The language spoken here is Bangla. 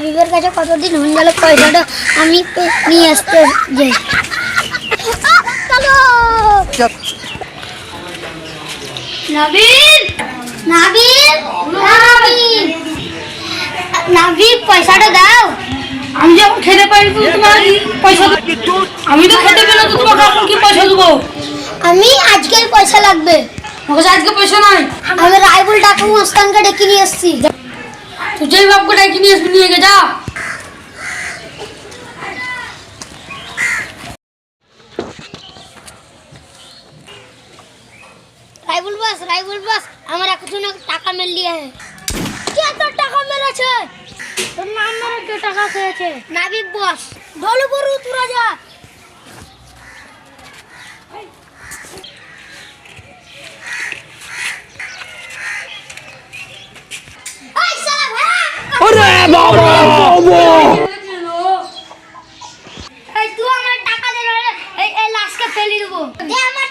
নাবিবের কাছে কতদিন হয়ে গেল পয়সাটা আমি নিয়ে আসতে যাই। নাবিব নাবিব নাবিব নাবিব পয়সাটা দাও। আমি যখন খেতে পারি তো তোমার পয়সা আমি তো খেতে পেলে তো তোমাকে এখন কি পয়সা দেবো? আমি আজকের পয়সা লাগবে। আমার কাছে আজকে পয়সা নাই। আমি রাইবুল ডাকু মুস্কানকে ডেকে নিয়ে এসেছি। তুই যেই বাপকে ডেকে নিয়ে আসবি নিয়ে গে যা। राइबुल बस हमारा कुछ ना टाका मिल लिया है। क्या तो टाका मेरा छे? तो नाम मेरा के टाका से छे? नाबिब बस ढोलू पर उतरा जा। ओए साला भाई! अरे बाबा बाबा! ए तू हमारा टाका दे रे। ए लाश के फेली देबो। दे हमार